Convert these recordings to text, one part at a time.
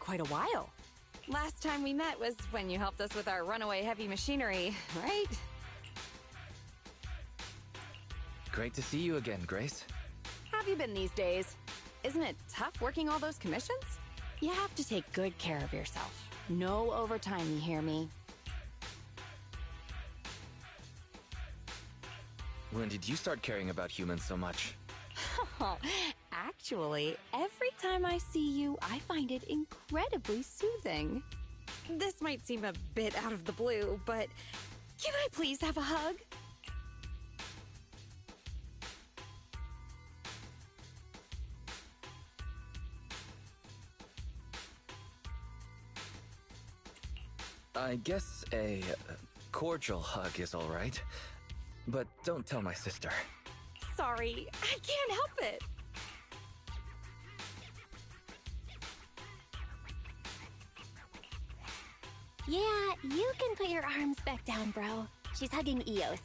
quite a while. Last time we met was when you helped us with our runaway heavy machinery, right? Great to see you again, Grace. How have you been these days? Isn't it tough working all those commissions? You have to take good care of yourself. No overtime, you hear me? When did you start caring about humans so much? Actually, every time I see you, I find it incredibly soothing. This might seem a bit out of the blue, but can I please have a hug? I guess a cordial hug is all right. But don't tell my sister. Sorry, I can't help it. Yeah, you can put your arms back down, bro. She's hugging Eos.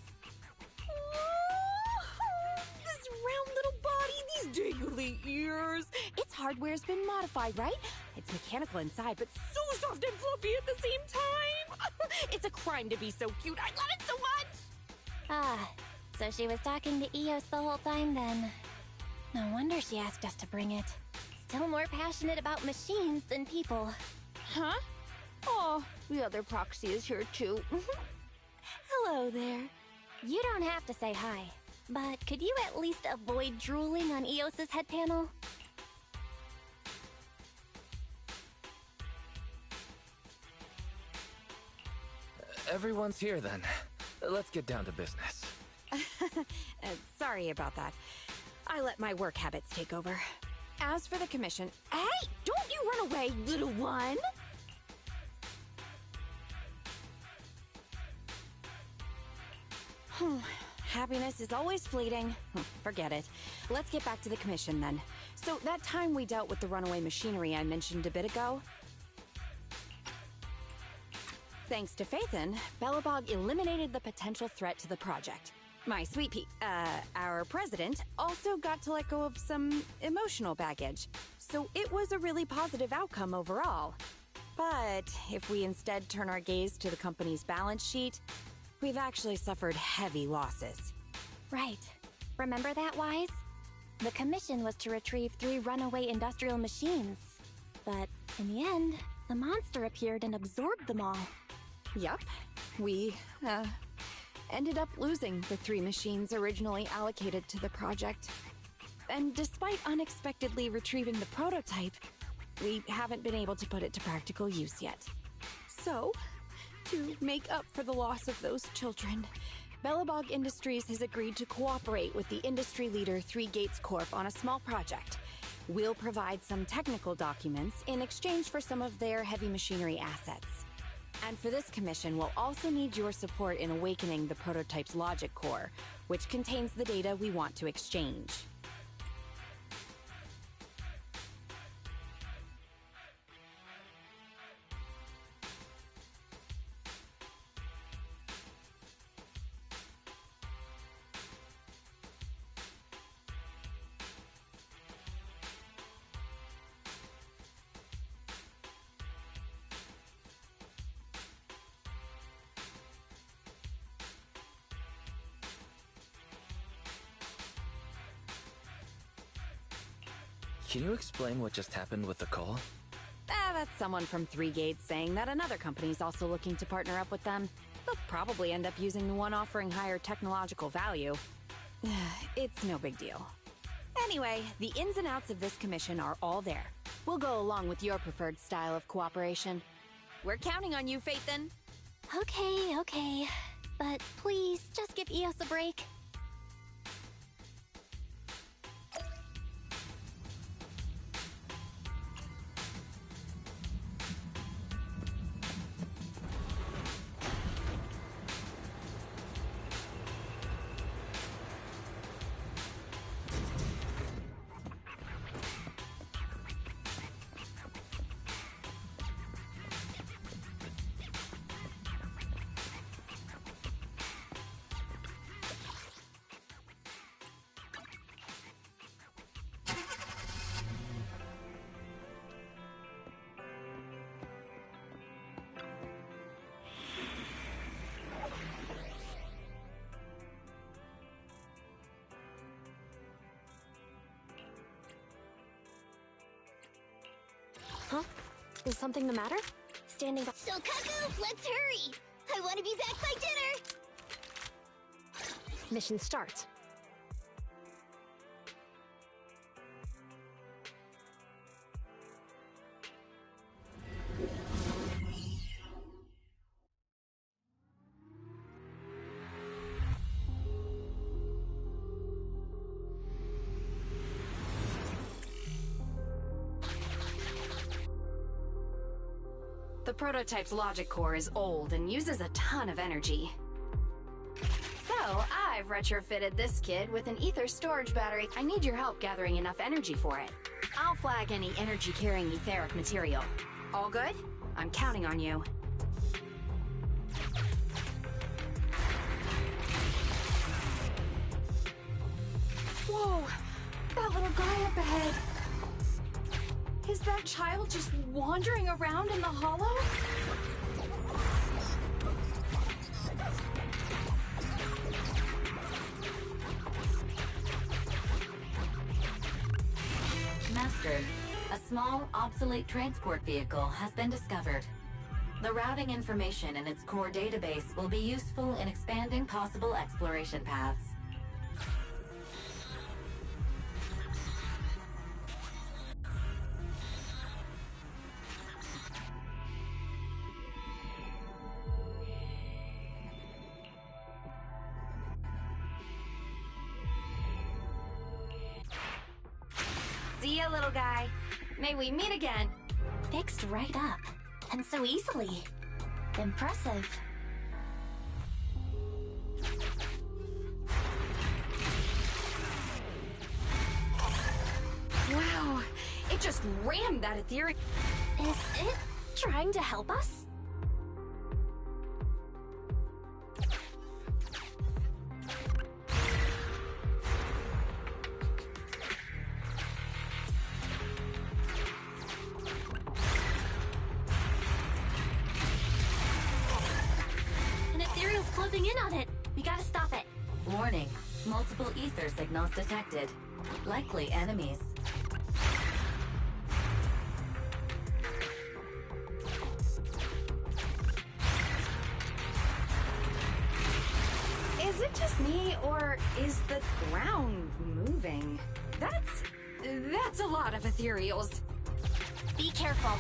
This round little body, these dangly ears. Its hardware's been modified, right? It's mechanical inside, but so soft and fluffy at the same time. It's a crime to be so cute. I love it so much. Ah, so she was talking to Eos the whole time then. No wonder she asked us to bring it. Still more passionate about machines than people. Huh? Oh, the other proxy is here too. Hello there. You don't have to say hi, but could you at least avoid drooling on Eos's head panel? Everyone's here then. Let's get down to business. Sorry about that. I let my work habits take over. As for the commission... Hey! Don't you run away, little one! Happiness is always fleeting. Forget it. Let's get back to the commission then. So, that time we dealt with the runaway machinery I mentioned a bit ago... Thanks to Phaethon, Belobog eliminated the potential threat to the project. My sweet our president also got to let go of some emotional baggage, so it was a really positive outcome overall. But if we instead turn our gaze to the company's balance sheet, we've actually suffered heavy losses. Right. Remember that, Wise? The commission was to retrieve 3 runaway industrial machines. But in the end, the monster appeared and absorbed them all. Yup. We, ended up losing the 3 machines originally allocated to the project. And despite unexpectedly retrieving the prototype, we haven't been able to put it to practical use yet. So, to make up for the loss of those children, Belobog Industries has agreed to cooperate with the industry leader 3 Gates Corp on a small project. We'll provide some technical documents in exchange for some of their heavy machinery assets. And for this commission, we'll also need your support in awakening the prototype's logic core, which contains the data we want to exchange. Can you explain what just happened with the call? That's someone from 3 Gates saying that another company's also looking to partner up with them. They'll probably end up using the one offering higher technological value. It's no big deal. Anyway, the ins and outs of this commission are all there. We'll go along with your preferred style of cooperation. We're counting on you, Phaethon. Okay. But please, just give Eos a break. Is something the matter? Standing by. So, Kaku, let's hurry! I want to be back by dinner! Mission start. The prototype's logic core is old and uses a ton of energy. So, I've retrofitted this kid with an ether storage battery. I need your help gathering enough energy for it. I'll flag any energy-carrying etheric material. All good? I'm counting on you. Whoa! That little guy up ahead! Is that child just wandering around in the hollow? Master, a small, obsolete transport vehicle has been discovered. The routing information in its core database will be useful in expanding possible exploration paths. See ya, little guy. May we meet again. Fixed right up. And so easily. Impressive. Wow, it just rammed that etheric. Is it trying to help us? Closing in on it. We gotta stop it. Warning, multiple ether signals detected. Likely enemies. Is it just me, or is the ground moving? That's a lot of ethereals. Be careful.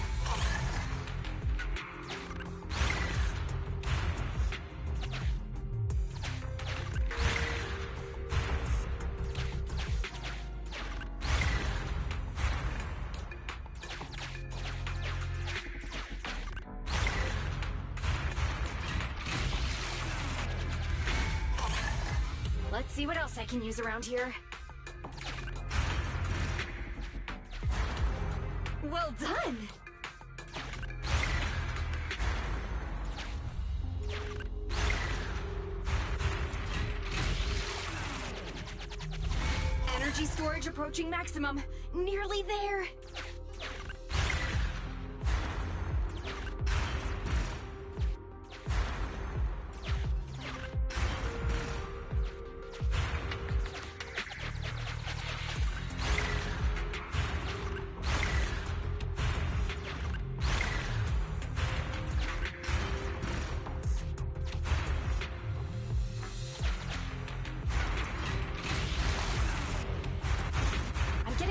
Let's see what else I can use around here. Well done! Energy storage approaching maximum. Nearly there.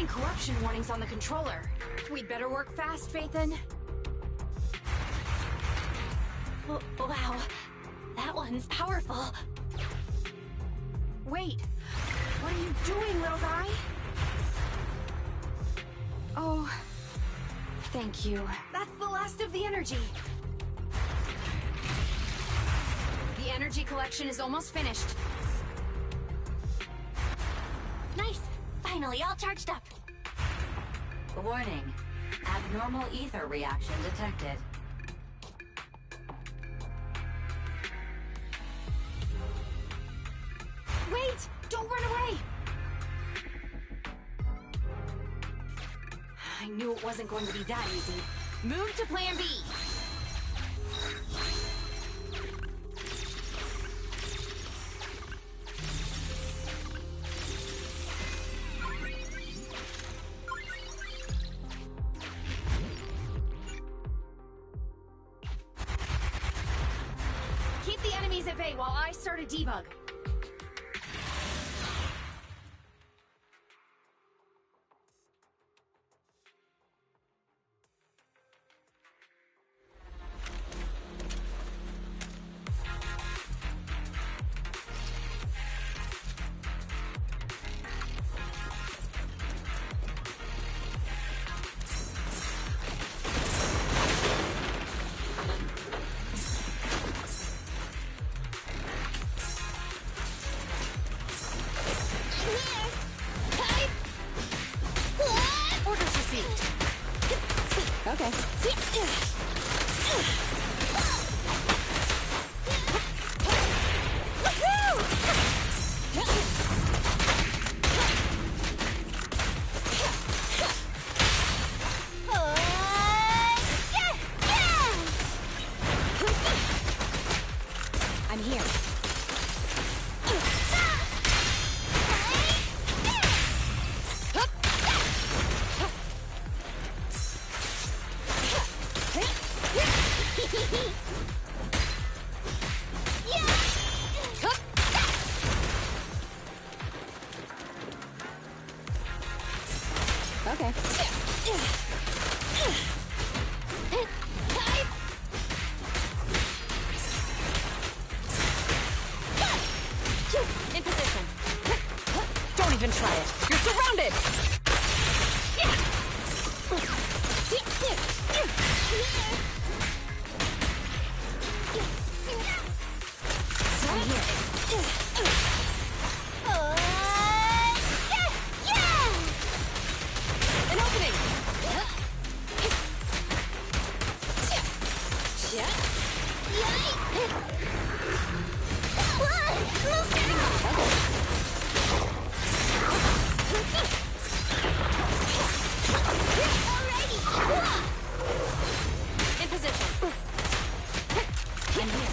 Corruption warnings on the controller. We'd better work fast, Phaethon. Wow, that one's powerful. Wait, what are you doing, little guy? Oh, thank you. That's the last of the energy. The energy collection is almost finished. Nice! Finally, all charged up. Warning, abnormal ether reaction detected. Wait! Don't run away! I knew it wasn't going to be that easy. Move to Plan B! the enemies at bay while I start a debug. Okay. I'm here. Okay. In position. Don't even try it. You're surrounded! I'm here. An opening! In position. I'm here.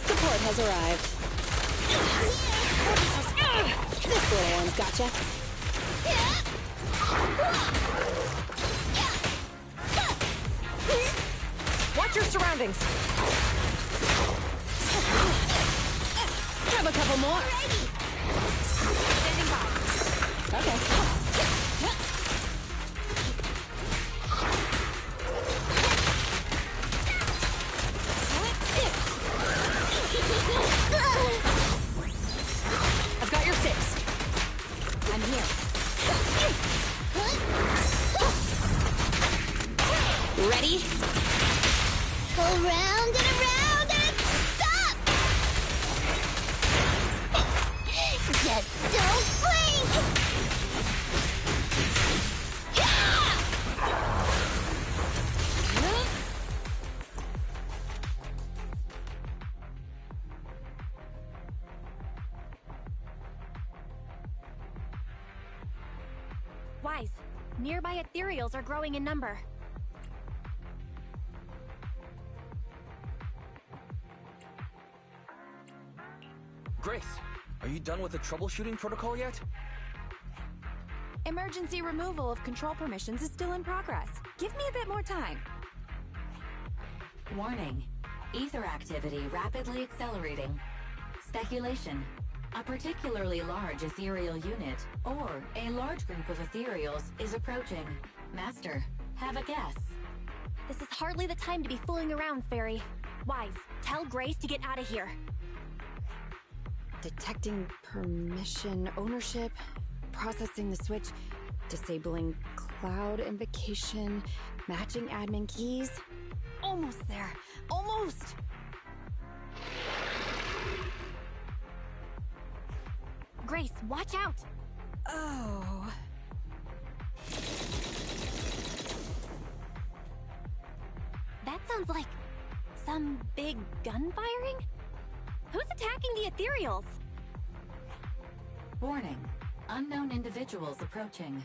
Support has arrived. This little one's gotcha. Watch your surroundings. Grab a couple more. Standing by. Okay. I've got your six. I'm here. Ready? Go round and stop! Just don't blink! Wise, nearby ethereals are growing in number. Grace, are you done with the troubleshooting protocol yet? Emergency removal of control permissions is still in progress. Give me a bit more time. Warning. Ether activity rapidly accelerating. Speculation. A particularly large ethereal unit, or a large group of ethereals, is approaching. Master, have a guess. This is hardly the time to be fooling around, Fairy. Wise, tell Grace to get out of here. Detecting permission ownership, processing the switch, disabling cloud invocation, matching admin keys. Almost there. Almost! Grace, watch out! Oh. That sounds like some big gun firing? Who's attacking the ethereals? Warning. Unknown individuals approaching.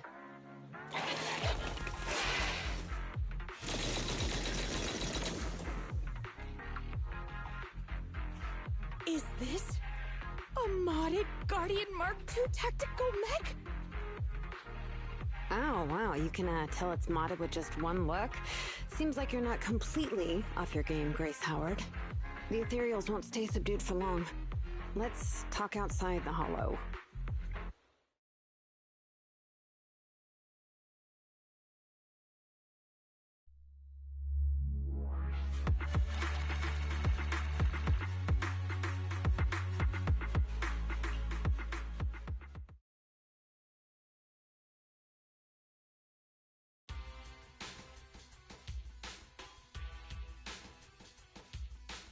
Is this a modded Guardian Mark II tactical mech? Ow. Oh, wow, you can tell it's modded with just one look? Seems like you're not completely off your game, Grace Howard. The ethereals won't stay subdued for long. Let's talk outside the hollow.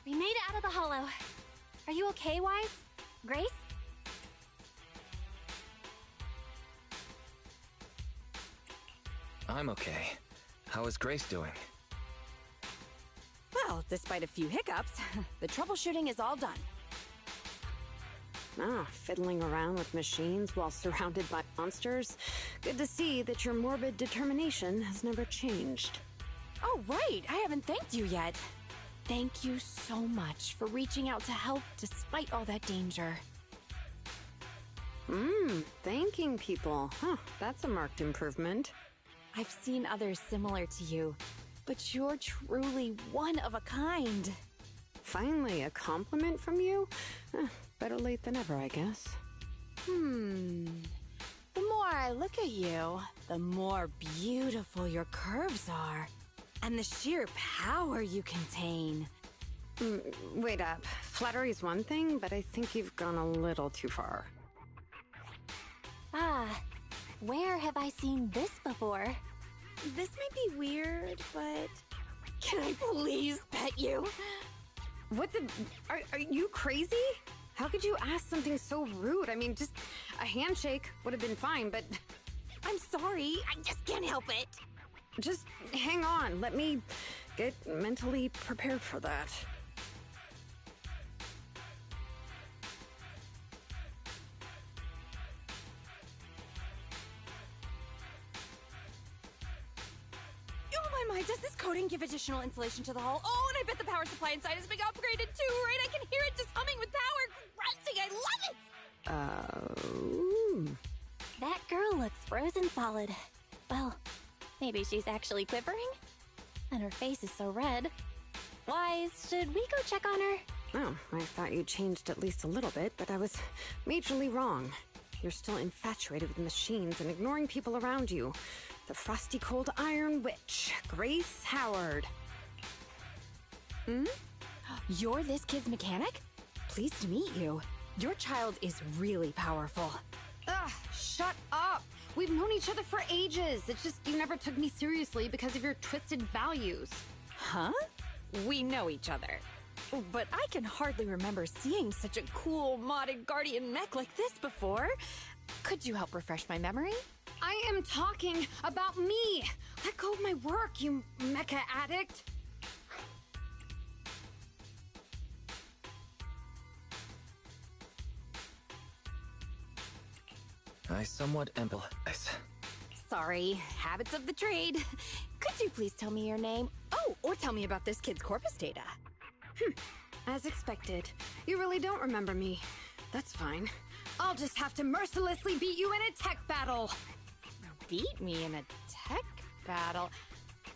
We made it out of the hollow. Are you okay, Wise? Grace? I'm okay. How is Grace doing? Well, despite a few hiccups, the troubleshooting is all done. Ah, fiddling around with machines while surrounded by monsters. Good to see that your morbid determination has never changed. Oh, right. I haven't thanked you yet. Thank you so much for reaching out to help despite all that danger. Thanking people. Huh, that's a marked improvement. I've seen others similar to you, but you're truly one of a kind. Finally, a compliment from you? Better late than ever, I guess. The more I look at you, the more beautiful your curves are. And the sheer power you contain. Wait up. Flattery's one thing, but I think you've gone a little too far. Ah, where have I seen this before? This might be weird, but... Can I please pet you? What the... Are you crazy? How could you ask something so rude? I mean, just a handshake would have been fine, but... I'm sorry, I just can't help it. Just hang on. Let me get mentally prepared for that. Oh my, does this coating give additional insulation to the hull? Oh, and I bet the power supply inside has been upgraded too, right? I can hear it just humming with power, grunting. I love it! That girl looks frozen solid. Well, maybe she's actually quivering? And her face is so red. Wise, should we go check on her? Oh, I thought you changed at least a little bit, but I was majorly wrong. You're still infatuated with machines and ignoring people around you. The frosty cold iron witch, Grace Howard. You're this kid's mechanic? Pleased to meet you. Your child is really powerful. Ugh, shut up! We've known each other for ages. It's just you never took me seriously because of your twisted values. Huh? We know each other. But I can hardly remember seeing such a cool modded guardian mech like this before. Could you help refresh my memory? I am talking about me! Let go of my work, you mecha addict! I somewhat empathize. Sorry, habits of the trade. Could you please tell me your name? Oh, or tell me about this kid's corpus data. As expected. You really don't remember me. That's fine. I'll just have to mercilessly beat you in a tech battle! Beat me in a tech battle?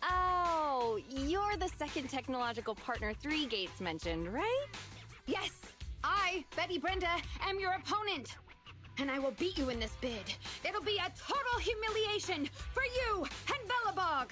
Oh, you're the second technological partner Three Gates mentioned, right? Yes! I, Betty Brenda, am your opponent! And I will beat you in this bid. It'll be a total humiliation for you and Bellabog!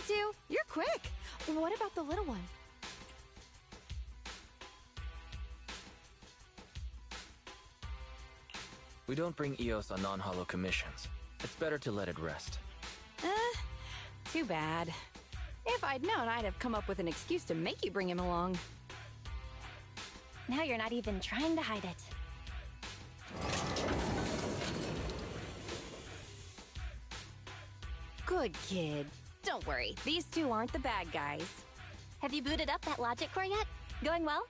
two? You're quick. What about the little one? We don't bring EOS on non-holo commissions. It's better to let it rest. Too bad. If I'd known, I'd have come up with an excuse to make you bring him along. Now you're not even trying to hide it. Good kid. Don't worry, these two aren't the bad guys. Have you booted up that logic core yet? Going well?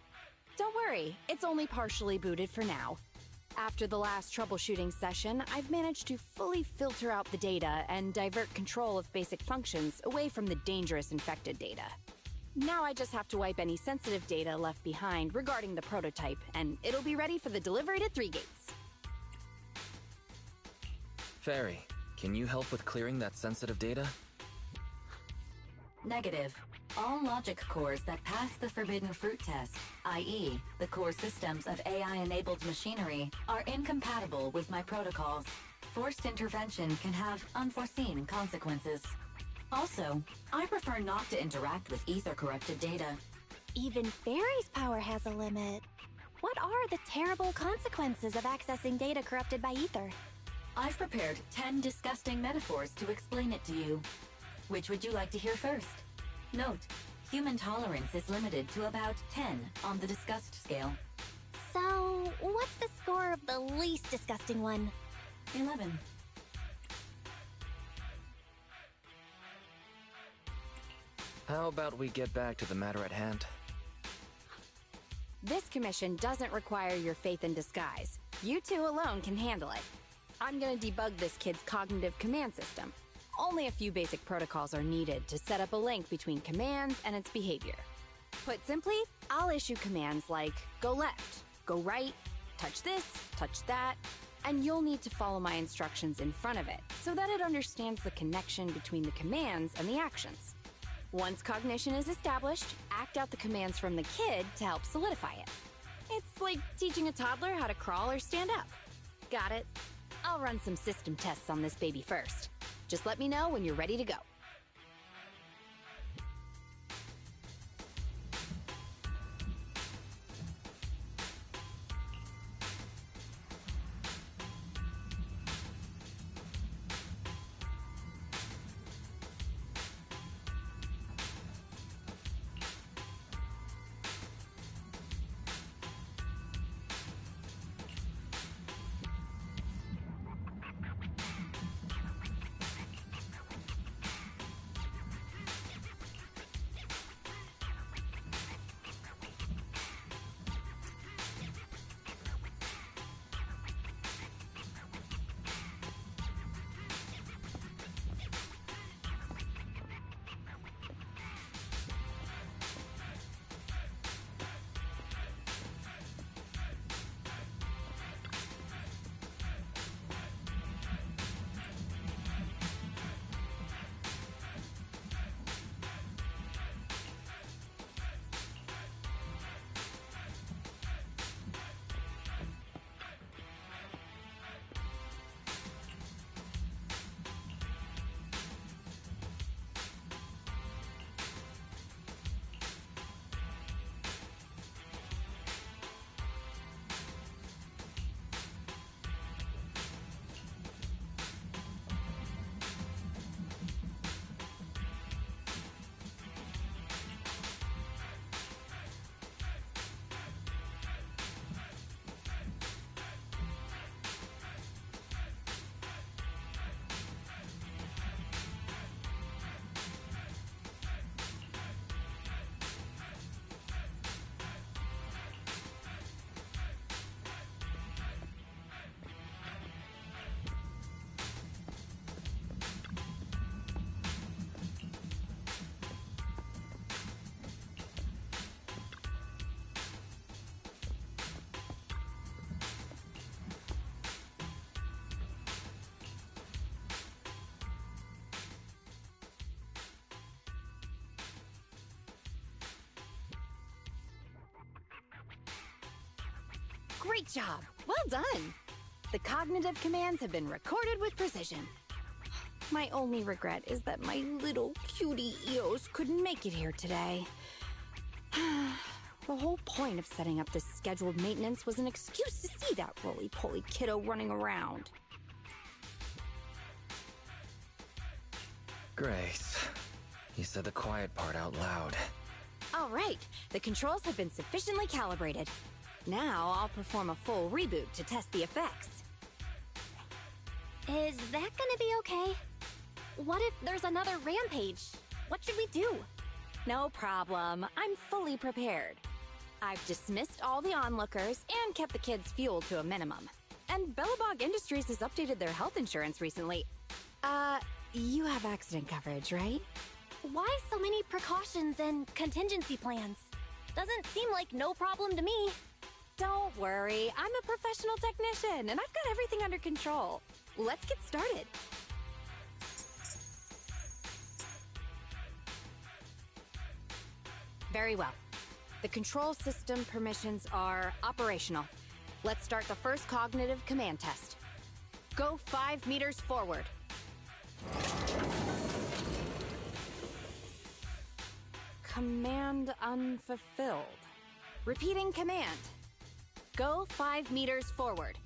Don't worry, it's only partially booted for now. After the last troubleshooting session, I've managed to fully filter out the data and divert control of basic functions away from the dangerous infected data. Now I just have to wipe any sensitive data left behind regarding the prototype, and it'll be ready for the delivery to 3 gates. Fairy, can you help with clearing that sensitive data? Negative. All logic cores that pass the forbidden fruit test, i.e., the core systems of AI-enabled machinery, are incompatible with my protocols. Forced intervention can have unforeseen consequences. Also, I prefer not to interact with ether-corrupted data. Even Fairy's power has a limit. What are the terrible consequences of accessing data corrupted by ether? I've prepared 10 disgusting metaphors to explain it to you. Which would you like to hear first? Note, human tolerance is limited to about 10 on the disgust scale. So, what's the score of the least disgusting one? 11. How about we get back to the matter at hand? This commission doesn't require your faith in disguise. You two alone can handle it. I'm gonna debug this kid's cognitive command system. Only a few basic protocols are needed to set up a link between commands and its behavior. Put simply, I'll issue commands like go left, go right, touch this, touch that, and you'll need to follow my instructions in front of it so that it understands the connection between the commands and the actions. Once cognition is established, act out the commands from the kid to help solidify it. It's like teaching a toddler how to crawl or stand up. Got it? I'll run some system tests on this baby first. Just let me know when you're ready to go. Great job! Well done! The cognitive commands have been recorded with precision. My only regret is that my little cutie Eos couldn't make it here today. The whole point of setting up this scheduled maintenance was an excuse to see that roly-poly kiddo running around. Grace, you said the quiet part out loud. All right, the controls have been sufficiently calibrated. Now I'll perform a full reboot to test the effects. Is that gonna be okay? What if there's another rampage? What should we do? No problem. I'm fully prepared. I've dismissed all the onlookers and kept the kids' fuel to a minimum. And Bellabog Industries has updated their health insurance recently. You have accident coverage, right? Why so many precautions and contingency plans? Doesn't seem like no problem to me. Don't worry, I'm a professional technician, and I've got everything under control. Let's get started. Very well. The control system permissions are operational. Let's start the first cognitive command test. Go 5 meters forward. Command unfulfilled. Repeating command. Go 5 meters forward.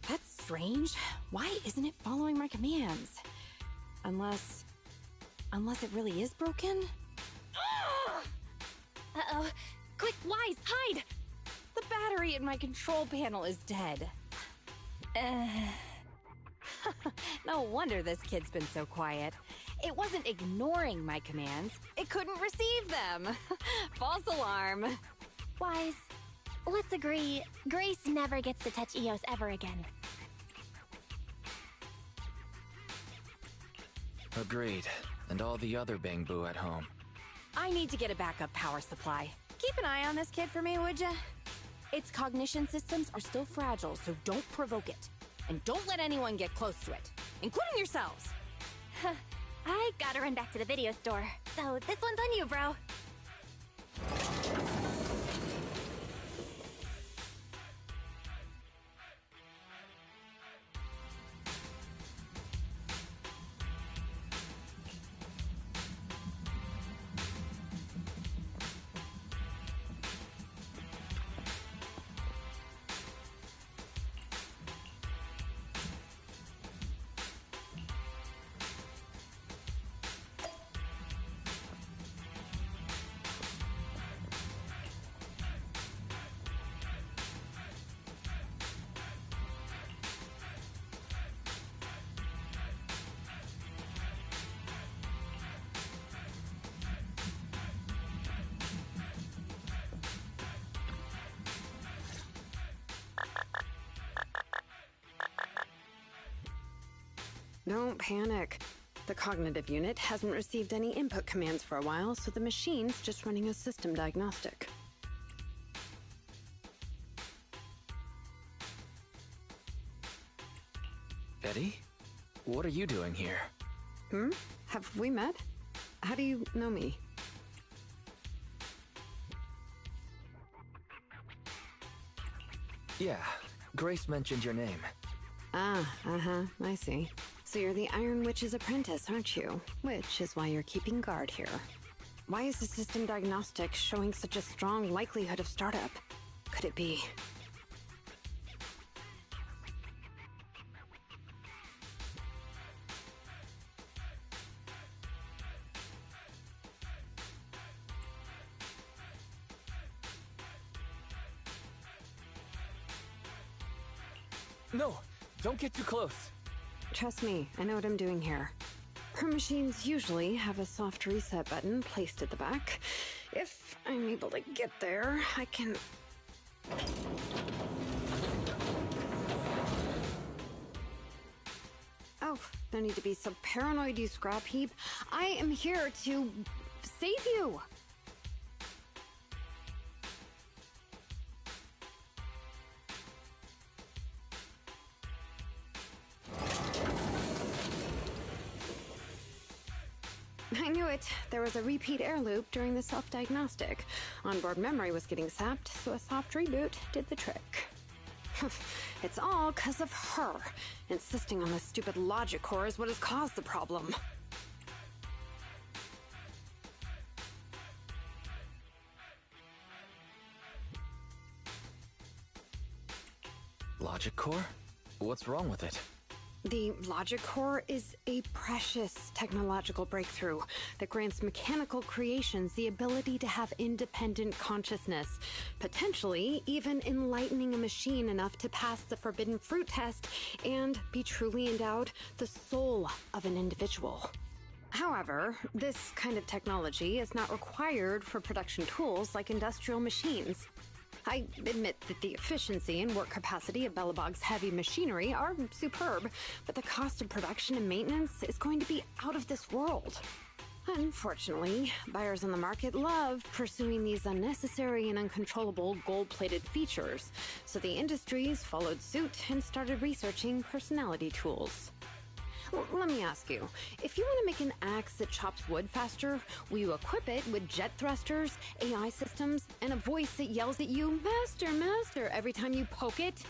That's strange. Why isn't it following my commands? Unless it really is broken? Uh-oh. Quick, Wise, hide! The battery in my control panel is dead. No wonder this kid's been so quiet. It wasn't ignoring my commands. It couldn't receive them. False alarm. Wise, let's agree, Grace never gets to touch Eos ever again. Agreed. And all the other Bang Boo at home. I need to get a backup power supply. Keep an eye on this kid for me, would ya? Its cognition systems are still fragile, so don't provoke it. And don't let anyone get close to it, including yourselves. I gotta run back to the video store, so this one's on you, bro. Don't panic. The cognitive unit hasn't received any input commands for a while, so the machine's just running a system diagnostic. Eddie? What are you doing here? Have we met? How do you know me? Yeah, Grace mentioned your name. I see. So you're the Iron Witch's apprentice, aren't you? Which is why you're keeping guard here. Why is the system diagnostic showing such a strong likelihood of startup? Could it be... No! Don't get too close! Trust me, I know what I'm doing here. Her machines usually have a soft reset button placed at the back. If I'm able to get there, I can... Oh, no need to be so paranoid, you scrap heap. I am here to save you! I knew it. There was a repeat air loop during the self-diagnostic. Onboard memory was getting sapped, so a soft reboot did the trick. It's all 'cause of her. Insisting on this stupid logic core is what has caused the problem. Logic core? What's wrong with it? The logic core is a precious technological breakthrough that grants mechanical creations the ability to have independent consciousness, potentially even enlightening a machine enough to pass the forbidden fruit test and be truly endowed the soul of an individual. However, this kind of technology is not required for production tools like industrial machines. I admit that the efficiency and work capacity of Belobog's heavy machinery are superb, but the cost of production and maintenance is going to be out of this world. Unfortunately, buyers on the market love pursuing these unnecessary and uncontrollable gold-plated features, so the industries followed suit and started researching personality tools. Let me ask you, if you want to make an axe that chops wood faster, will you equip it with jet thrusters, AI systems, and a voice that yells at you, "Master, Master," every time you poke it?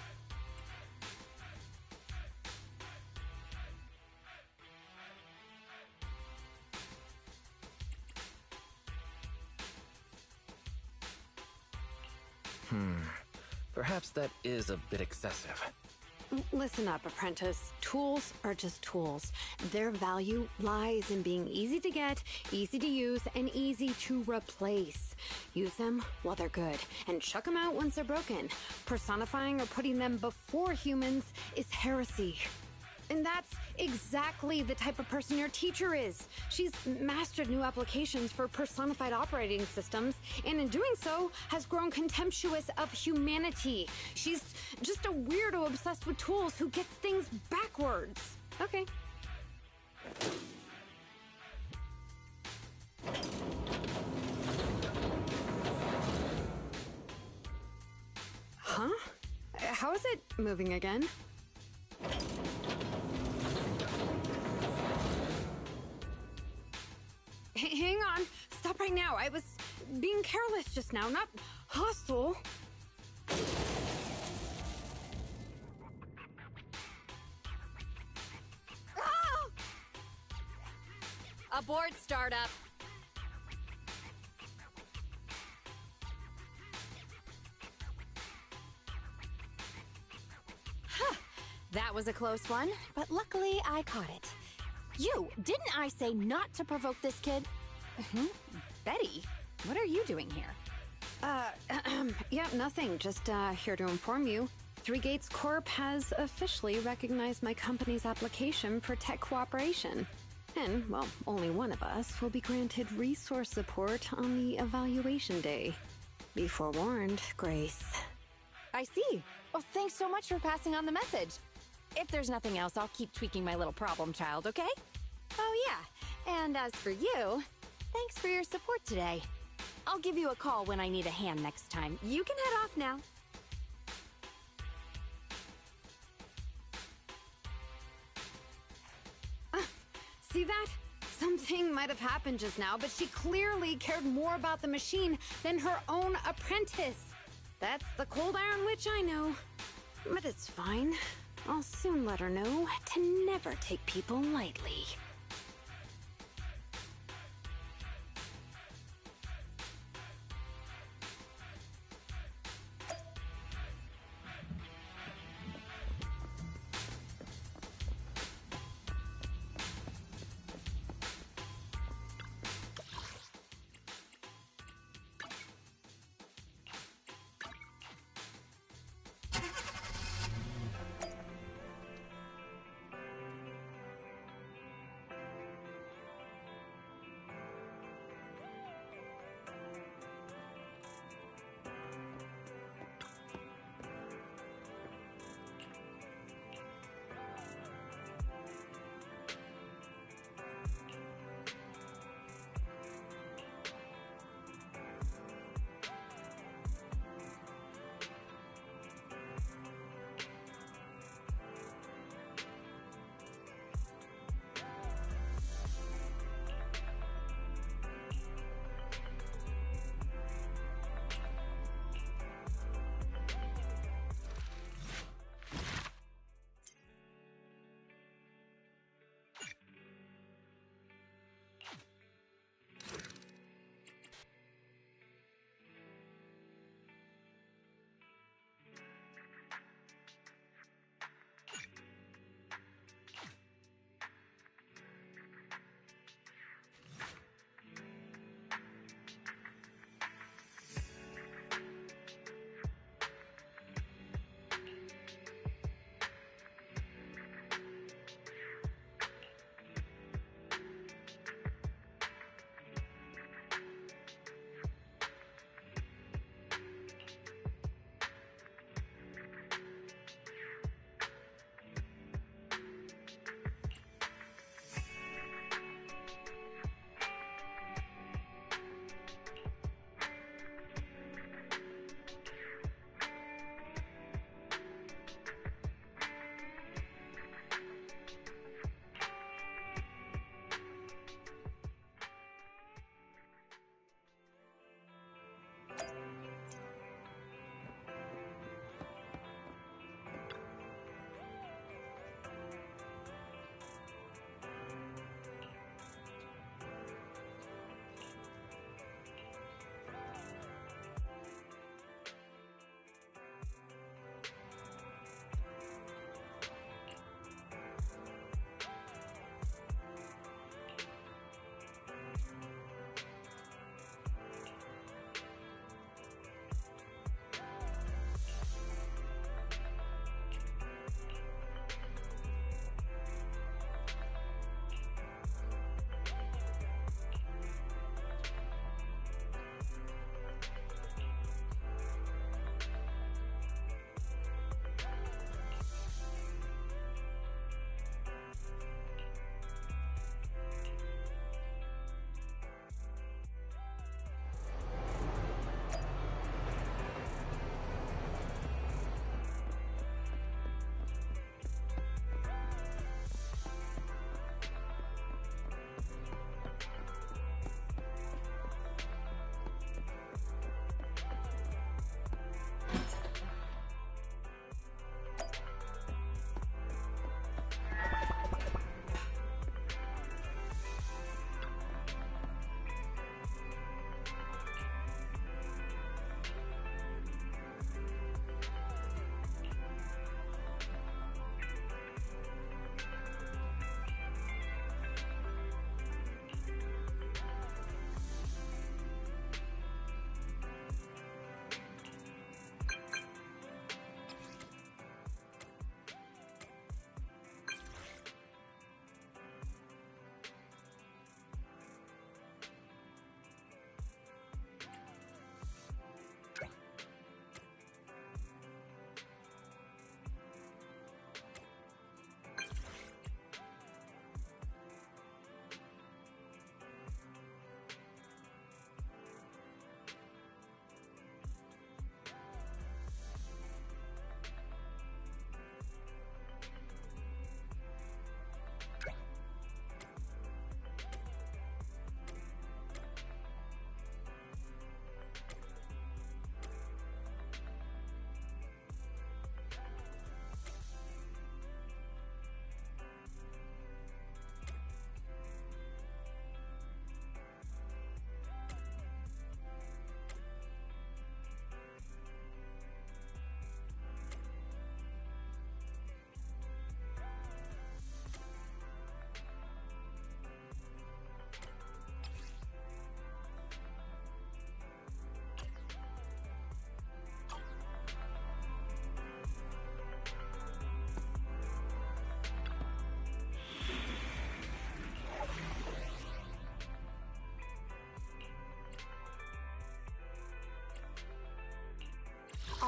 Perhaps that is a bit excessive. Listen up, apprentice. Tools are just tools. Their value lies in being easy to get, easy to use, and easy to replace. Use them while they're good, and chuck them out once they're broken. Personifying or putting them before humans is heresy. And that's exactly the type of person your teacher is. She's mastered new applications for personified operating systems, and in doing so, has grown contemptuous of humanity. She's just a weirdo obsessed with tools who gets things backwards. Okay. Huh? How is it moving again? Hang on. Stop right now. I was being careless just now, not hostile. Ah! Abort startup. That was a close one, but luckily I caught it. You, didn't I say not to provoke this kid? Betty, what are you doing here? Yeah, nothing. Just here to inform you. Three Gates Corp has officially recognized my company's application for tech cooperation. And, well, only one of us will be granted resource support on the evaluation day. Be forewarned, Grace. I see. Well, thanks so much for passing on the message. If there's nothing else, I'll keep tweaking my little problem child, okay? Oh, yeah. And as for you, thanks for your support today. I'll give you a call when I need a hand next time. You can head off now. See that? Something might have happened just now, but she clearly cared more about the machine than her own apprentice. That's the cold iron witch I know. But it's fine. I'll soon let her know to never take people lightly.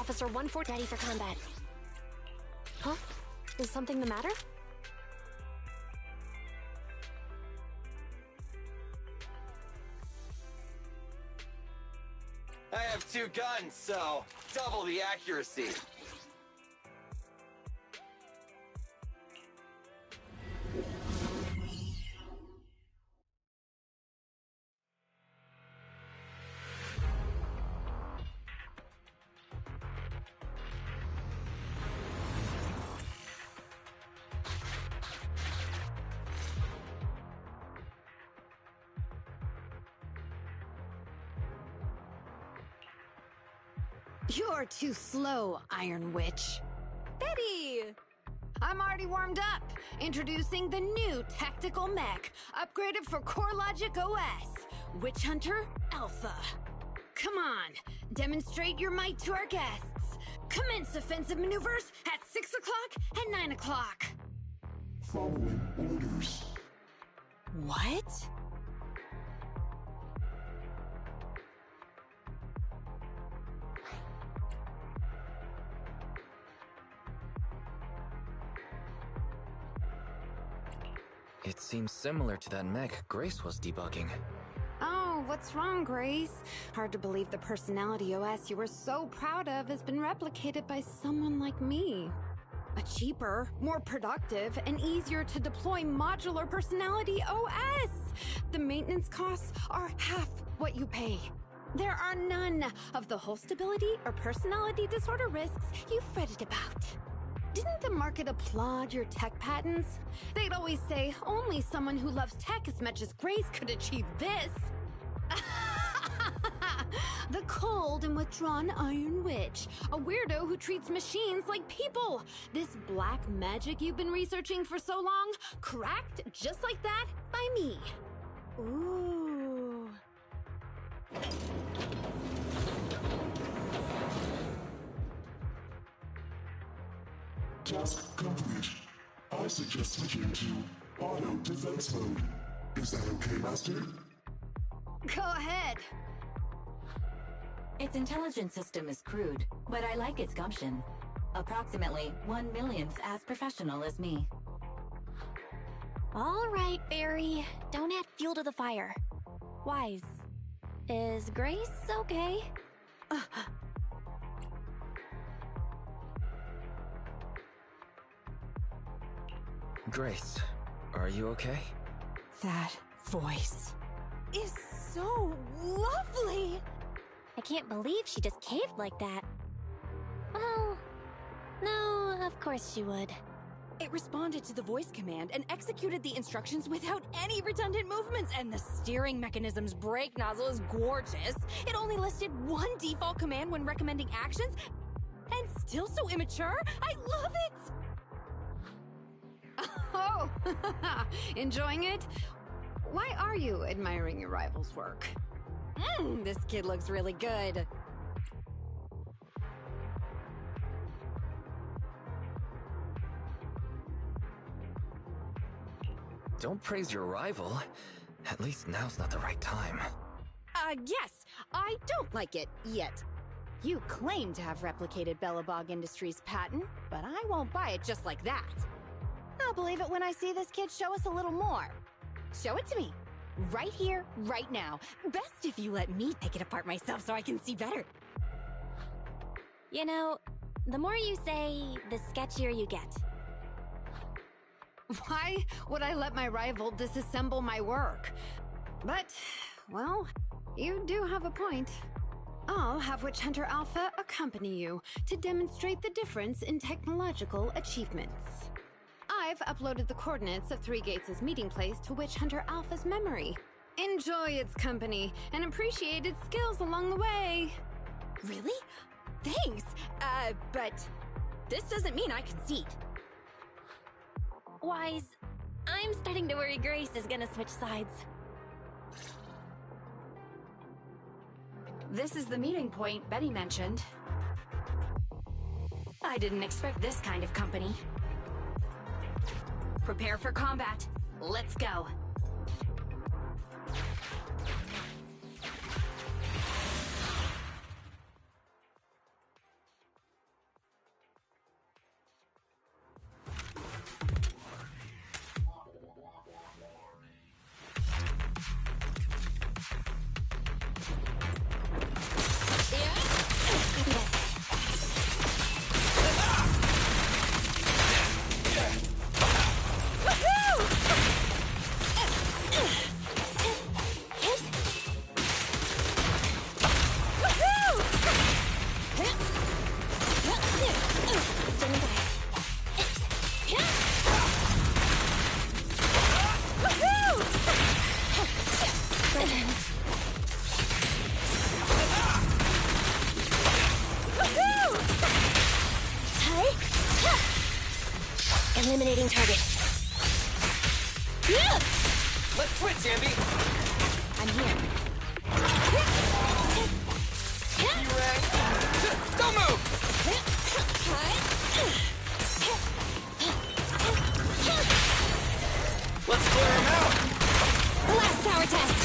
Officer 140 ready for combat. Huh? Is something the matter? I have 2 guns, so double the accuracy. You're too slow, Iron Witch. Betty! I'm already warmed up. Introducing the new tactical mech, upgraded for CoreLogic OS. Witch Hunter Alpha. Come on, demonstrate your might to our guests. Commence offensive maneuvers at 6 o'clock and 9 o'clock. Following orders. What? It seems similar to that mech Grace was debugging. Oh, what's wrong, Grace? Hard to believe the personality OS you were so proud of has been replicated by someone like me. A cheaper, more productive, and easier to deploy modular personality OS! The maintenance costs are half what you pay. There are none of the whole stability or personality disorder risks you fretted about. Didn't the market applaud your tech patents? They'd always say only someone who loves tech as much as Grace could achieve this. The cold and withdrawn Iron Witch, a weirdo who treats machines like people. This black magic you've been researching for so long, cracked just like that by me. Ooh. Task complete. I suggest switching to auto defense mode. Is that okay, Master? Go ahead. Its intelligence system is crude, but I like its gumption. Approximately 1/1,000th as professional as me. All right, Barry. Don't add fuel to the fire. Wise. Is Grace okay? Grace, are you okay? That voice is so lovely! I can't believe she just caved like that. Well, no, of course she would. It responded to the voice command and executed the instructions without any redundant movements, and the steering mechanism's brake nozzle is gorgeous. It only listed one default command when recommending actions, and still so immature. I love it! Oh, enjoying it? Why are you admiring your rival's work? This kid looks really good. Don't praise your rival. At least now's not the right time. Yes, I don't like it yet. You claim to have replicated Bellabog Industries' patent, but I won't buy it just like that. I'll believe it when I see this kid show us a little more. Show it to me. Right here, right now. Best if you let me take it apart myself so I can see better. You know, the more you say, the sketchier you get. Why would I let my rival disassemble my work? But, well, you do have a point. I'll have Witch Hunter Alpha accompany you to demonstrate the difference in technological achievements. I've uploaded the coordinates of Three Gates' meeting place to Witch Hunter Alpha's memory. Enjoy its company and appreciate its skills along the way. Really? Thanks. But this doesn't mean I concede. Wise, I'm starting to worry Grace is gonna switch sides. This is the meeting point Betty mentioned. I didn't expect this kind of company. Prepare for combat. Let's go. Eliminating target. Let's switch, Ambi! I'm here. You ready? Don't move! Let's clear him out! Last power test.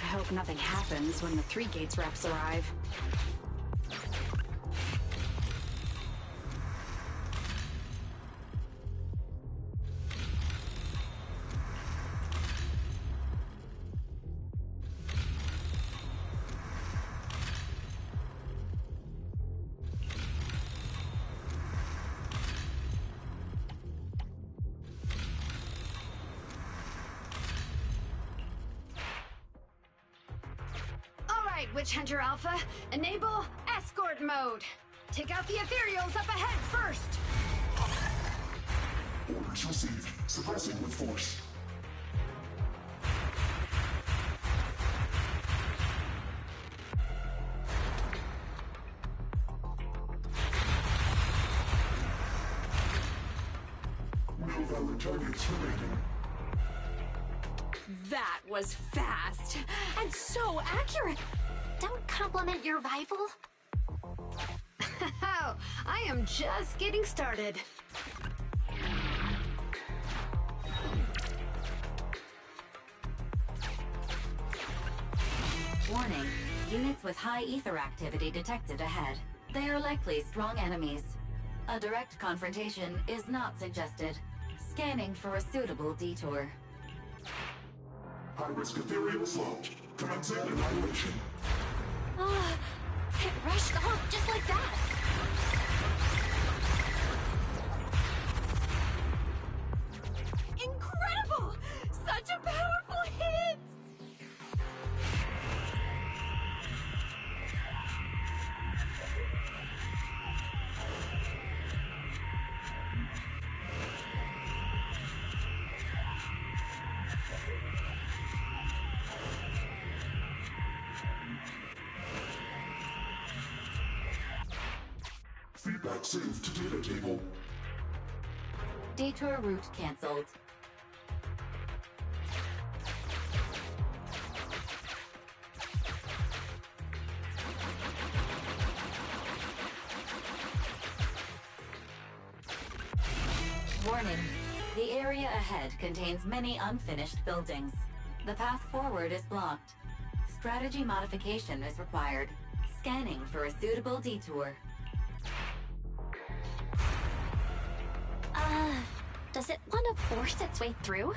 I hope nothing happens when the Three Gates reps arrive. Witch Hunter Alpha, enable escort mode. Take out the ethereals up ahead first. Orders received. Suppressing with force. No valid targets remaining. That was fast and so accurate. Don't compliment your rival. I am just getting started. Warning, units with high ether activity detected ahead. They are likely strong enemies. A direct confrontation is not suggested. Scanning for a suitable detour. High-risk ethereals locked. Commencing annihilation. It rushed off just like that. Incredible! Such a powerful hit! Feedback saved to data table. Detour route cancelled. Warning, the area ahead contains many unfinished buildings. The path forward is blocked. Strategy modification is required. Scanning for a suitable detour. Does it want to force its way through?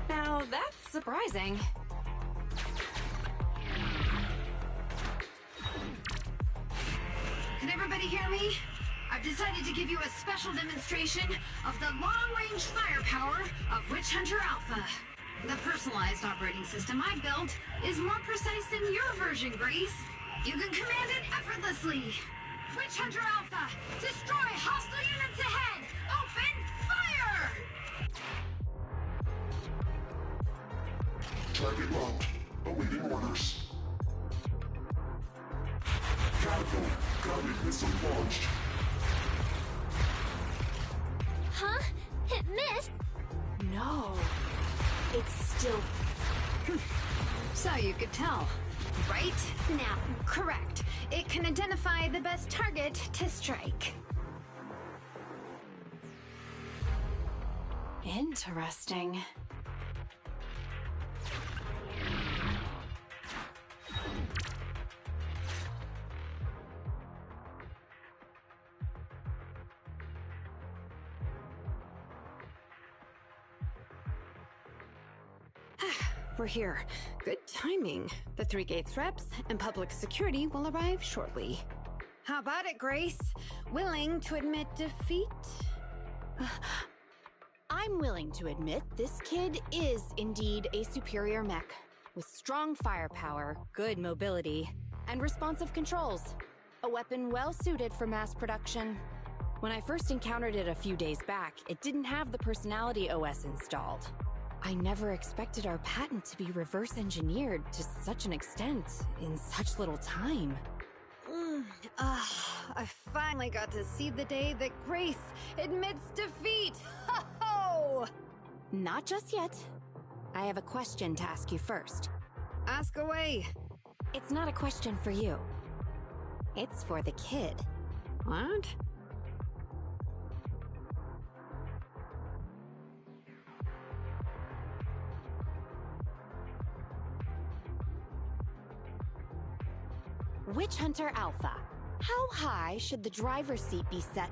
Now that's surprising. Can everybody hear me? I've decided to give you a special demonstration of the long-range firepower of Witch Hunter Alpha. The personalized operating system I built is more precise than your version, Grace. You can command it effortlessly. Witch Hunter Alpha, destroy hostile units ahead! Open fire! Target locked. Awaiting orders. Catapult. Guided missile launched. Huh? It missed? No. It's still... So you could tell, right? Now, Correct. It can identify the best target to strike. Interesting. We're here. Good timing. The Three Gates reps and public security will arrive shortly. How about it, Grace? Willing to admit defeat? I'm willing to admit this kid is indeed a superior mech, with strong firepower, good mobility, and responsive controls. A weapon well suited for mass production. When I first encountered it a few days back, it didn't have the personality OS installed. I never expected our patent to be reverse engineered to such an extent in such little time. I finally got to see the day that Grace admits defeat! Ho-ho! Not just yet. I have a question to ask you first. Ask away. It's not a question for you. It's for the kid. What? Witch Hunter Alpha. How high should the driver's seat be set?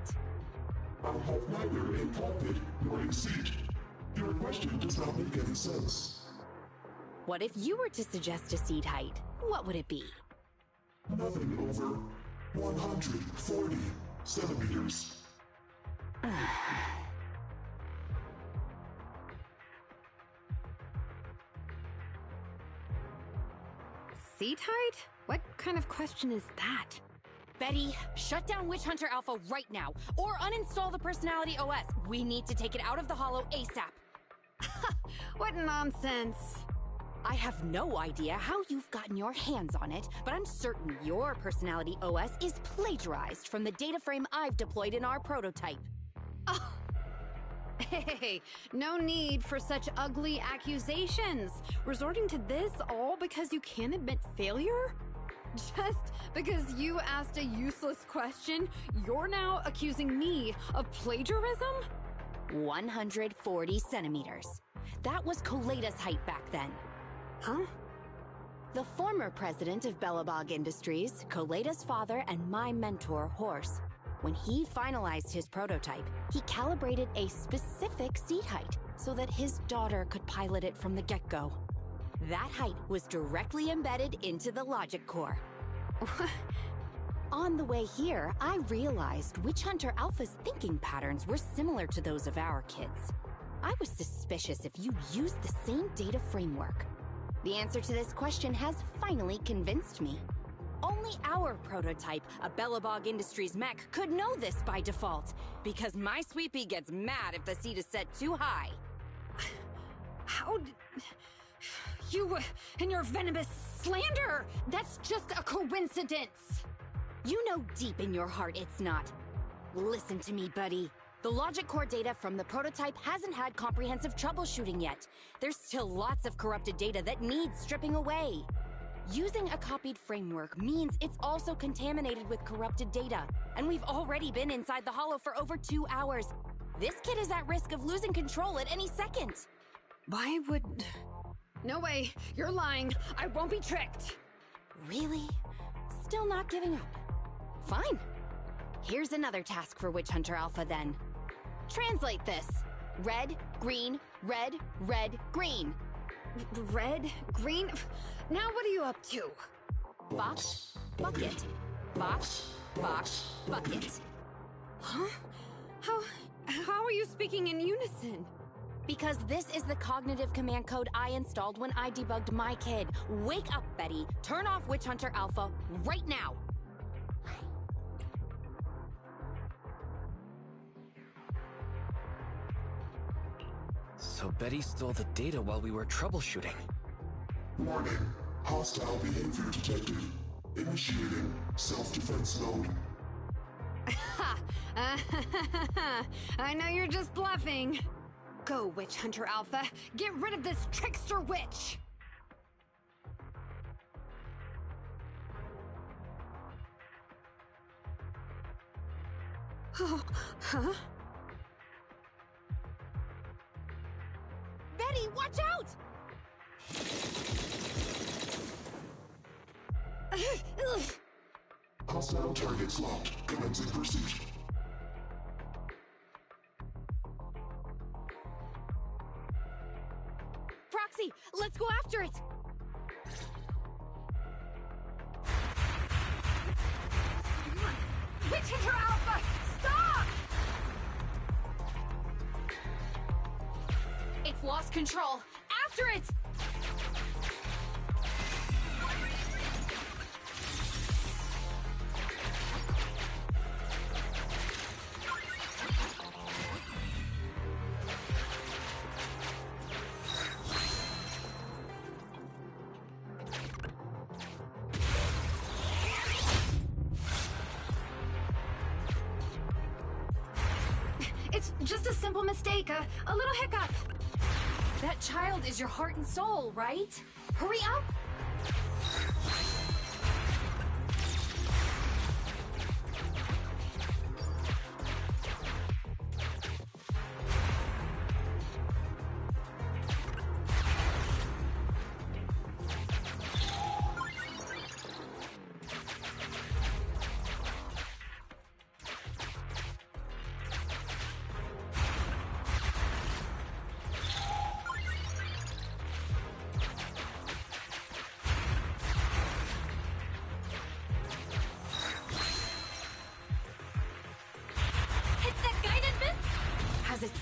I have neither a pulpit nor a seat. Your question does not make any sense. What if you were to suggest a seat height? What would it be? Nothing over 140 centimeters. Seat height? What kind of question is that? Betty, shut down Witch Hunter Alpha right now, or uninstall the Personality OS. We need to take it out of the Hollow ASAP. What nonsense! I have no idea how you've gotten your hands on it, but I'm certain your Personality OS is plagiarized from the data frame I've deployed in our prototype. Oh. Hey, no need for such ugly accusations. Resorting to this all because you can't admit failure? Just because you asked a useless question, you're now accusing me of plagiarism? 140 centimeters. That was Koleda's height back then. Huh? The former president of Bellabog Industries, Koleda's father, and my mentor, Horse. When he finalized his prototype, he calibrated a specific seat height so that his daughter could pilot it from the get-go. That height was directly embedded into the logic core. On the way here, I realized Witch Hunter Alpha's thinking patterns were similar to those of our kids. I was suspicious if you used the same data framework. The answer to this question has finally convinced me. Only our prototype, a Bellabog Industries mech, could know this by default, because my sweet pea gets mad if the seat is set too high. How did... You and your venomous slander! That's just a coincidence! You know deep in your heart it's not. Listen to me, buddy. The logic core data from the prototype hasn't had comprehensive troubleshooting yet. There's still lots of corrupted data that needs stripping away. Using a copied framework means it's also contaminated with corrupted data, and we've already been inside the Hollow for over 2 hours. This kid is at risk of losing control at any second. Why would... No way! You're lying! I won't be tricked! Really? Still not giving up? Fine. Here's another task for Witch Hunter Alpha then. Translate this. Red, green, red, red, green. Red? Green? Now what are you up to? Box, bucket. Box, box, bucket. Huh? How are you speaking in unison? Because this is the cognitive command code I installed when I debugged my kid. Wake up, Betty. Turn off Witch Hunter Alpha right now. So Betty stole the data while we were troubleshooting. Warning. Hostile behavior detected. Initiating self-defense mode. Ha! I know you're just bluffing. Go, Witch Hunter Alpha. Get rid of this trickster witch! Oh, huh? Betty, watch out! Hostile targets locked. Commencing pursuit. Proxy, let's go after it! Witch Hunter Alpha! Stop! It's lost control. After it! It's just a simple mistake, a little hiccup. That child is your heart and soul, right? Hurry up!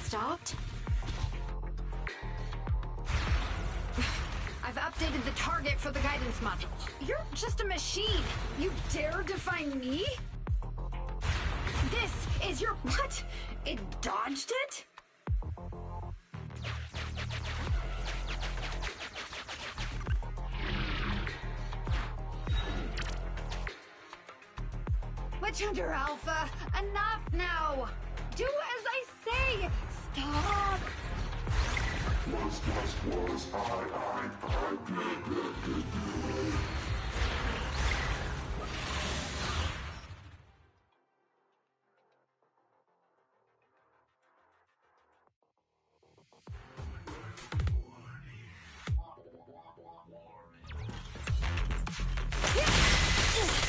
Stopped? I've updated the target for the guidance module. You're just a machine. You dare defy me? This is your... What? It dodged it? Witch Hunter Alpha, enough now! Do as I say! Stop! Was, I, good.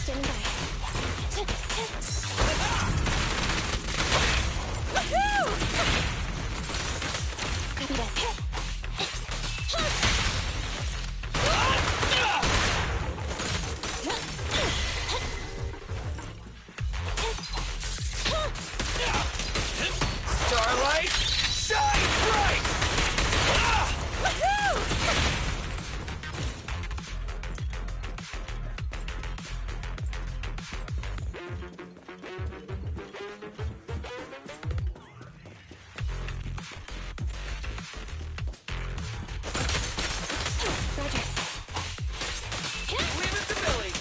Standing by. Copy that. Starlight, shine bright! Leave it to Billy!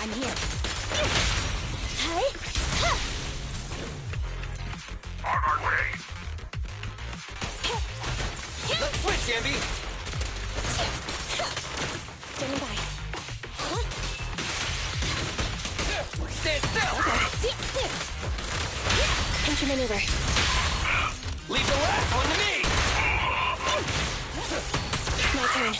I'm here. On my way. Let's switch, Ambi! Standing by. Stand still! Pinch maneuver. Leave the last one to me! My turn.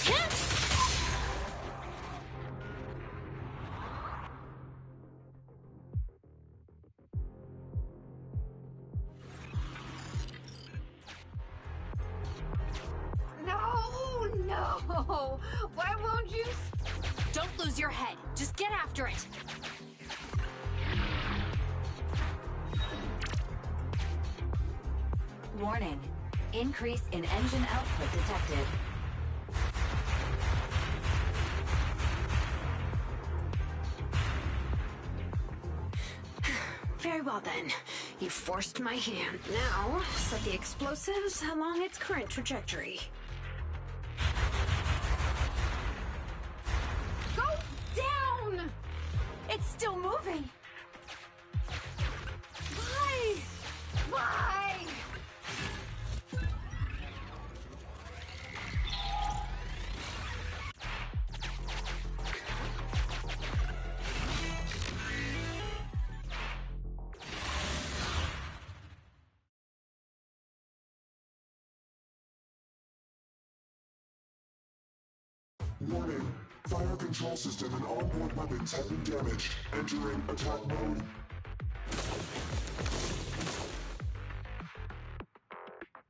No! Why won't you... Don't lose your head. Just get after it. Warning. Increase in engine output detected. Very well then. You forced my hand. Now, set the explosives along its current trajectory. Go down! It's still moving. Why? Why? Warning. Fire control system and onboard weapons have been damaged. Entering attack mode.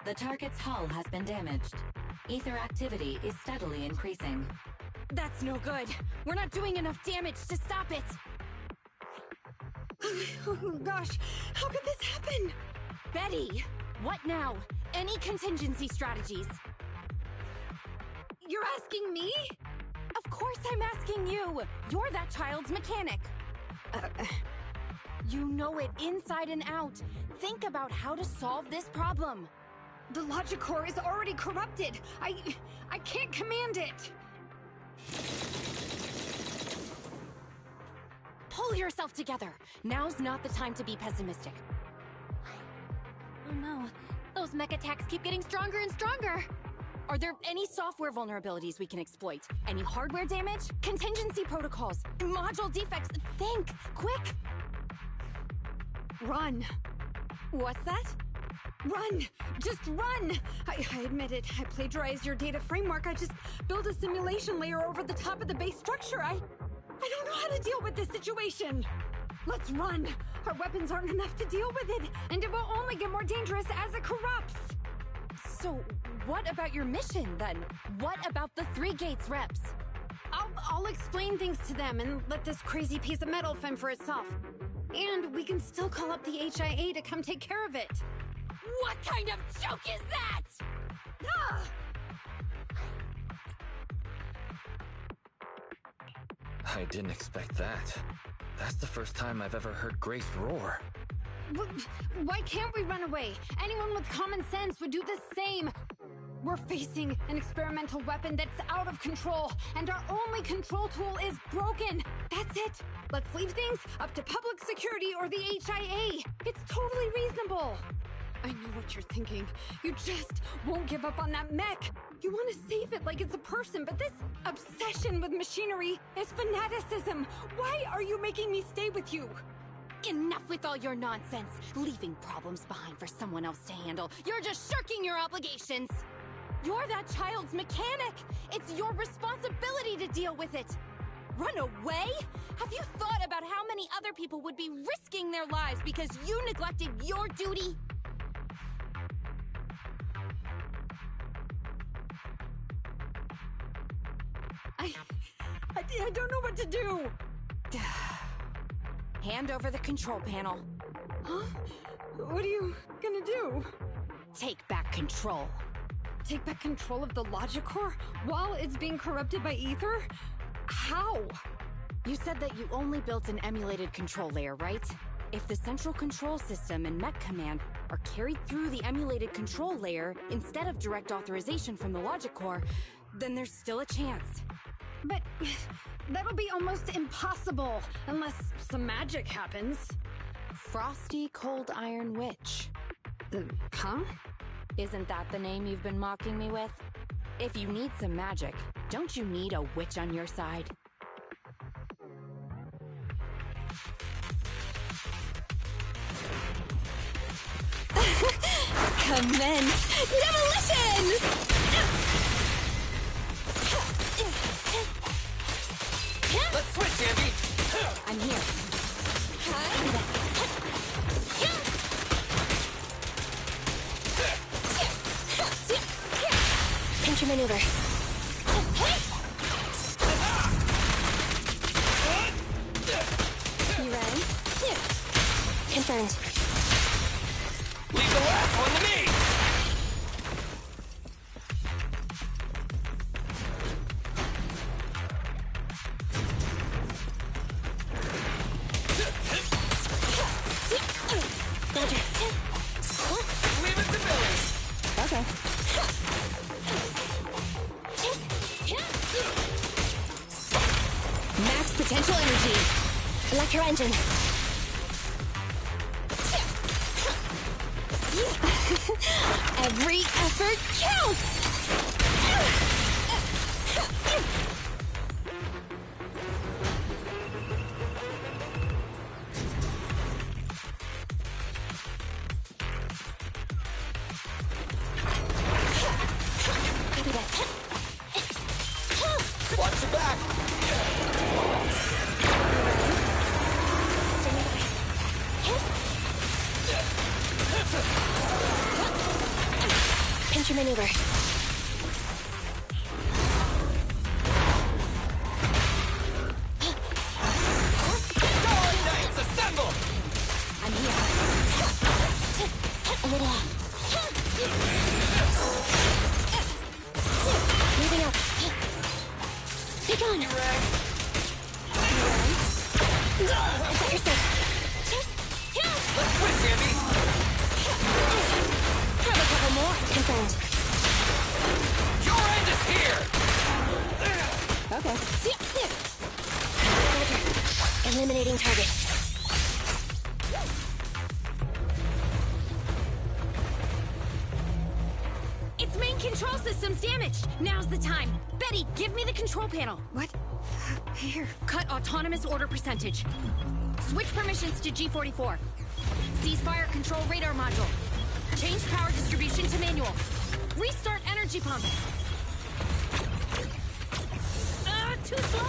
The target's hull has been damaged. Ether activity is steadily increasing. That's no good. We're not doing enough damage to stop it. Oh gosh, how could this happen? Betty, what now? Any contingency strategies? You're asking me? Of course I'm asking you. You're that child's mechanic. You know it inside and out. Think about how to solve this problem. The logic core is already corrupted. I can't command it. Pull yourself together. Now's not the time to be pessimistic. Oh no, those mech attacks keep getting stronger and stronger. Are there any software vulnerabilities we can exploit? Any hardware damage? Contingency protocols? Module defects? Think! Quick! Run! What's that? Run! Just run! I admit it. I plagiarized your data framework. I just built a simulation layer over the top of the base structure. I don't know how to deal with this situation. Let's run. Our weapons aren't enough to deal with it, and it will only get more dangerous as it corrupts. So, what about your mission, then? What about the 3 gates reps? I'll explain things to them and let this crazy piece of metal fend for itself. And we can still call up the HIA to come take care of it. What kind of joke is that? Ah! I didn't expect that. That's the first time I've ever heard Grace roar. Why can't we run away? Anyone with common sense would do the same. We're facing an experimental weapon that's out of control, and our only control tool is broken. That's it. Let's leave things up to public security or the HIA. It's totally reasonable. I know what you're thinking. You just won't give up on that mech. You want to save it like it's a person, but this obsession with machinery is fanaticism. Why are you making me stay with you? Enough with all your nonsense. Leaving problems behind for someone else to handle. You're just shirking your obligations. You're that child's mechanic. It's your responsibility to deal with it. Run away? Have you thought about how many other people would be risking their lives because you neglected your duty? I don't know what to do. Hand over the control panel. Huh? What are you gonna do? Take back control. Take back control of the logic core while it's being corrupted by ether? How? You said that you only built an emulated control layer, right? If the central control system and mech command are carried through the emulated control layer instead of direct authorization from the logic core, then there's still a chance. But that'll be almost impossible unless some magic happens. Frosty Cold Iron Witch. Huh? Isn't that the name you've been mocking me with? If you need some magic, don't you need a witch on your side? Commence demolition! Let's switch, Andy! I'm here. Pinch your maneuver. You ready? Confirmed. Leave the last one to me! Leave it to Billy! Okay. Max potential energy. Electro engine. Every effort counts! Copy that. Watch your back! Pinch your maneuver. Starry Knights, assemble! I'm here. A little off. Moving up. Pick on. You ready? I've got your six. Let's switch, Andy! Grab a couple more. Confirmed. Your end is here! Okay. Roger. Eliminating target. Its main control system's damaged. Now's the time. Betty, give me the control panel. What? Here. Cut autonomous order percentage. Switch permissions to G44. Ceasefire control radar module. Change power distribution to manual. Restart energy pump. Too slow.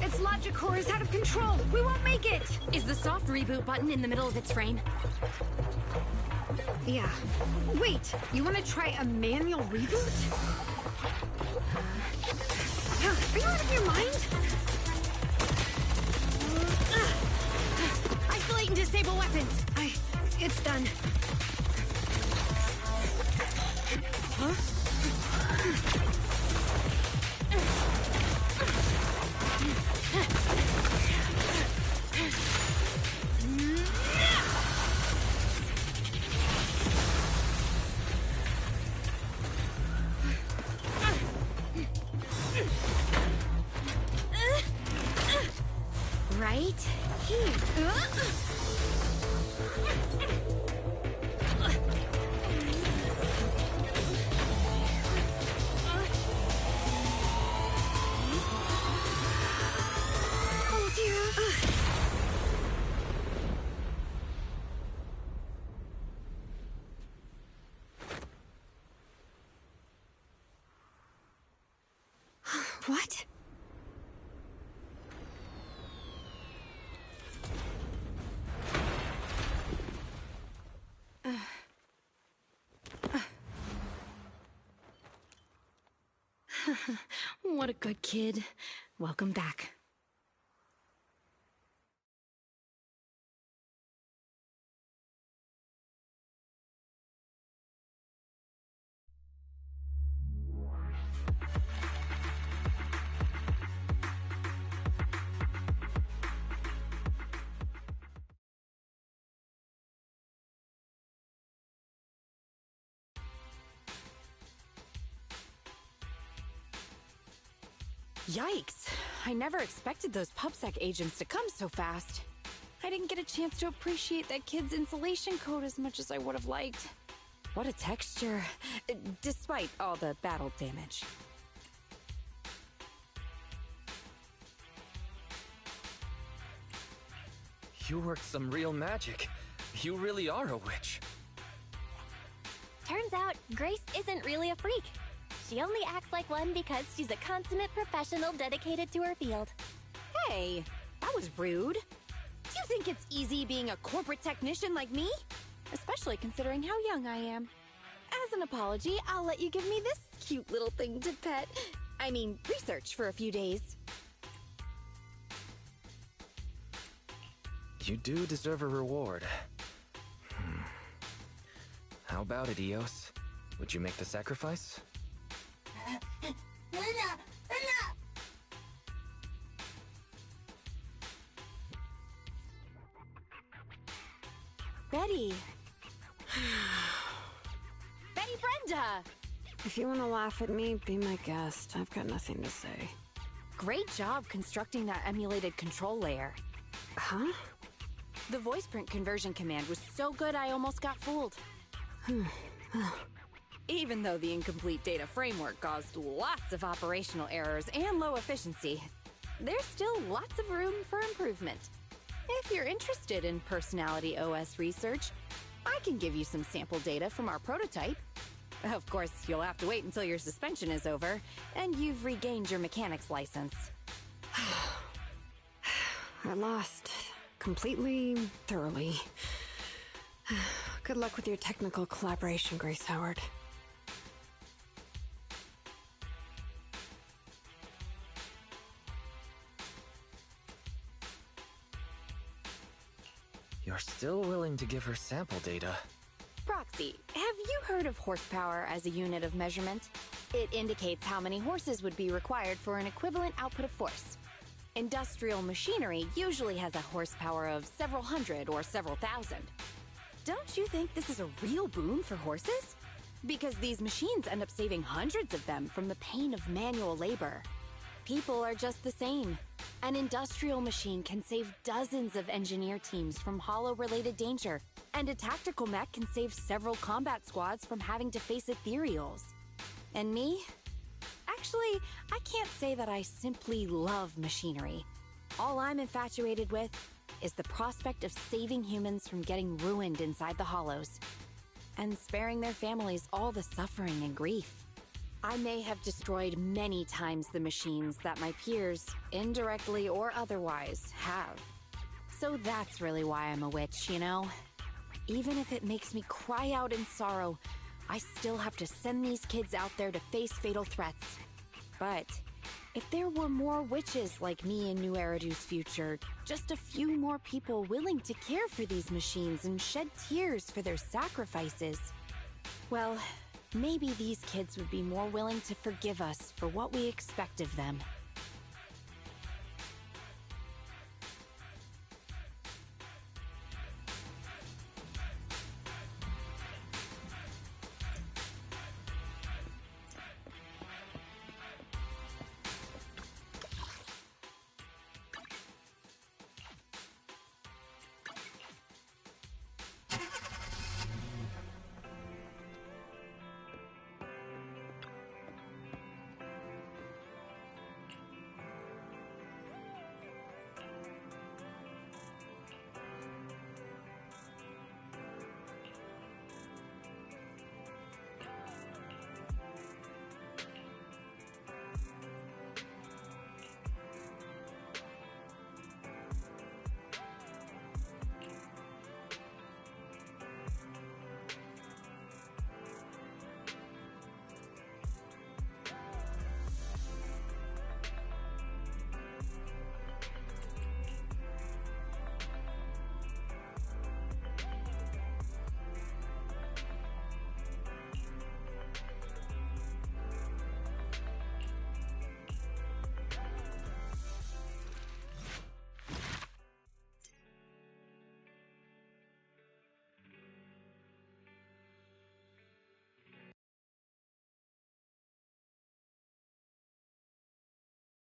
Its logic core is out of control. We won't make it. Is the soft reboot button in the middle of its frame? Yeah. Wait, you want to try a manual reboot? Are you out of your mind? Isolate and disable weapons. It's done. Huh? Right here. Oh dear. What? What a good kid. Welcome back. Yikes! I never expected those PubSec agents to come so fast. I didn't get a chance to appreciate that kid's insulation coat as much as I would have liked. What a texture, despite all the battle damage. You worked some real magic. You really are a witch. Turns out, Grace isn't really a freak. She only acts like one because she's a consummate professional dedicated to her field. Hey, that was rude. Do you think it's easy being a corporate technician like me? Especially considering how young I am. As an apology, I'll let you give me this cute little thing to pet. I mean, research for a few days. You do deserve a reward. How about it, Eos? Would you make the sacrifice? Betty. Betty Brenda! If you want to laugh at me, be my guest. I've got nothing to say. Great job constructing that emulated control layer. Huh? The voice print conversion command was so good I almost got fooled. Even though the incomplete data framework caused lots of operational errors and low efficiency, there's still lots of room for improvement. If you're interested in Personality OS research, I can give you some sample data from our prototype. Of course, you'll have to wait until your suspension is over and you've regained your mechanics license. I lost. Completely, thoroughly. Good luck with your technical collaboration, Grace Howard. You're still willing to give her sample data. Proxy, have you heard of horsepower as a unit of measurement? It indicates how many horses would be required for an equivalent output of force. Industrial machinery usually has a horsepower of several hundred or several thousand. Don't you think this is a real boon for horses? Because these machines end up saving hundreds of them from the pain of manual labor. People are just the same. An industrial machine can save dozens of engineer teams from hollow-related danger, and a tactical mech can save several combat squads from having to face ethereals. And me? Actually, I can't say that I simply love machinery. All I'm infatuated with is the prospect of saving humans from getting ruined inside the hollows, and sparing their families all the suffering and grief. I may have destroyed many times the machines that my peers, indirectly or otherwise, have. So that's really why I'm a witch, you know? Even if it makes me cry out in sorrow, I still have to send these kids out there to face fatal threats. But if there were more witches like me in New Eridu's future, just a few more people willing to care for these machines and shed tears for their sacrifices, well, maybe these kids would be more willing to forgive us for what we expect of them.